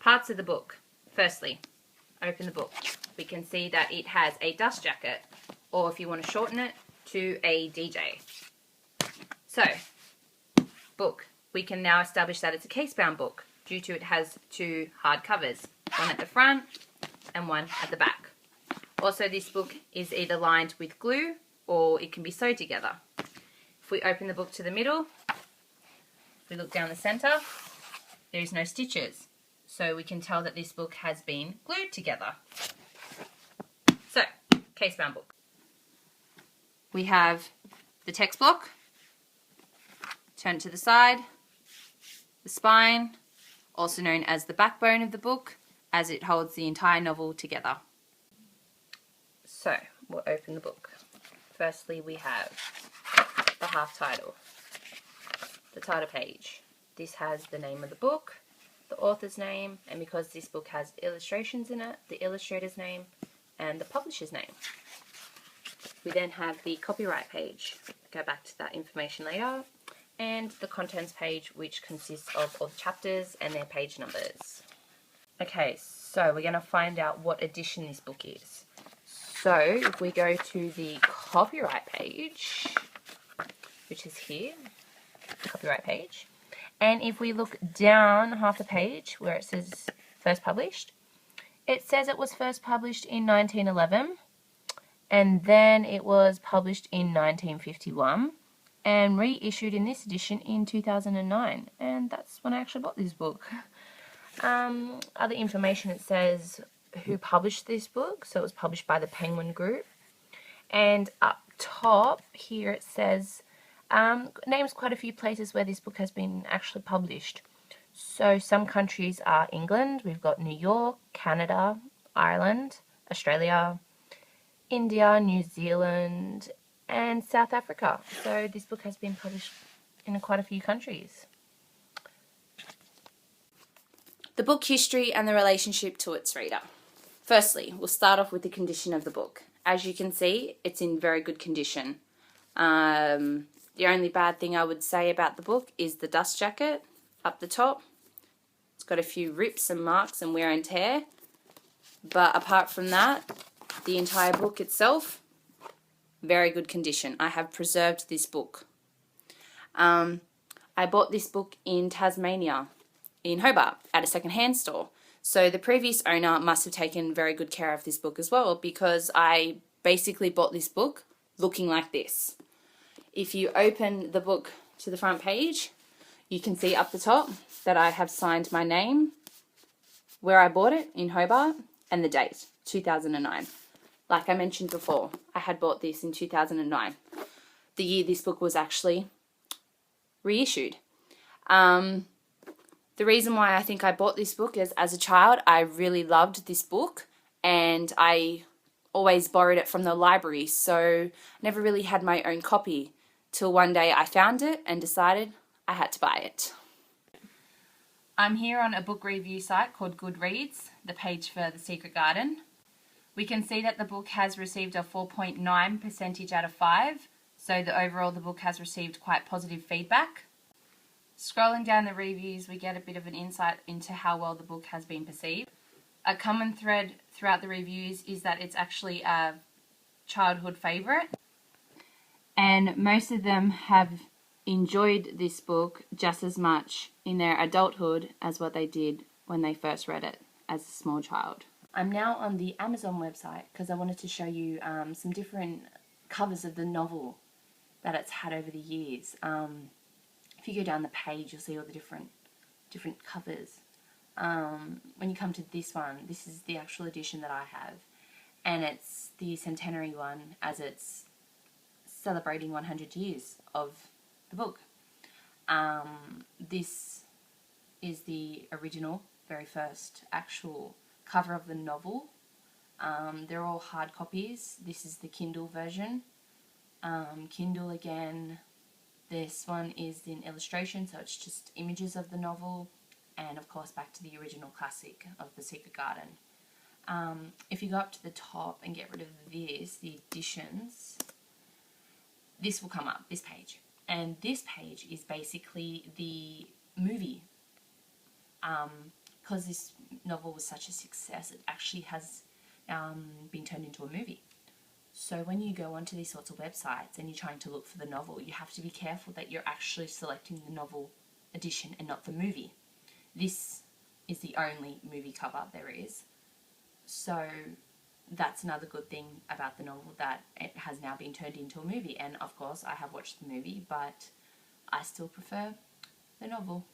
Parts of the book. Firstly, open the book. We can see that it has a dust jacket, or if you want to shorten it, to a DJ. So, book. We can now establish that it's a case-bound book due to it has two hard covers, one at the front and one at the back. Also, this book is either lined with glue or it can be sewed together. If we open the book to the middle, if we look down the center, there is no stitches. So we can tell that this book has been glued together. So, case-bound book. We have the text block, turn to the side, the spine, also known as the backbone of the book, as it holds the entire novel together. So, we'll open the book. Firstly, we have the half title, the title page. This has the name of the book, the author's name, and because this book has illustrations in it, the illustrator's name and the publisher's name. We then have the copyright page. Go back to that information later. And the contents page, which consists of all the chapters and their page numbers. Okay, so we're going to find out what edition this book is. So if we go to the copyright page, which is here, copyright page, and if we look down half the page where it says first published, it says it was first published in 1911, and then it was published in 1951, and reissued in this edition in 2009, and that's when I actually bought this book. Other information, it says who published this book, so it was published by the Penguin Group, and up top here it says names quite a few places where this book has been actually published. So some countries are England, we've got New York, Canada, Ireland, Australia, India, New Zealand, and South Africa. So this book has been published in quite a few countries. The book history and the relationship to its reader. Firstly, we'll start off with the condition of the book. As you can see, it's in very good condition. The only bad thing I would say about the book is the dust jacket up the top. It's got a few rips and marks and wear and tear. But apart from that, the entire book itself, very good condition. I have preserved this book. I bought this book in Tasmania, in Hobart, at a second-hand store. So the previous owner must have taken very good care of this book as well, because I basically bought this book looking like this. If you open the book to the front page, you can see up the top that I have signed my name, where I bought it in Hobart, and the date, 2009. Like I mentioned before, I had bought this in 2009, the year this book was actually reissued. The reason why I think I bought this book is, as a child, I really loved this book, and I always borrowed it from the library, so never really had my own copy, till one day I found it and decided I had to buy it. I'm here on a book review site called Goodreads, the page for The Secret Garden. We can see that the book has received a 4.9% out of 5, so overall the book has received quite positive feedback. Scrolling down the reviews, we get a bit of an insight into how well the book has been perceived. A common thread throughout the reviews is that it's actually a childhood favourite, and most of them have enjoyed this book just as much in their adulthood as what they did when they first read it as a small child. I'm now on the Amazon website because I wanted to show you some different covers of the novel that it's had over the years. If you go down the page, you'll see all the different covers. When you come to this one, this is the actual edition that I have, and it's the centenary one, as it's celebrating 100 years of the book. This is the original, very first actual cover of the novel. They're all hard copies. This is the Kindle version. Kindle again. This one is in illustration, so it's just images of the novel, and of course back to the original classic of The Secret Garden. If you go up to the top and get rid of this, the editions, this will come up, this page. And this page is basically the movie because this novel was such a success, it actually has been turned into a movie. So when you go onto these sorts of websites and you're trying to look for the novel, you have to be careful that you're actually selecting the novel edition and not the movie. This is the only movie cover there is. So that's another good thing about the novel, that it has now been turned into a movie. And of course I have watched the movie, but I still prefer the novel.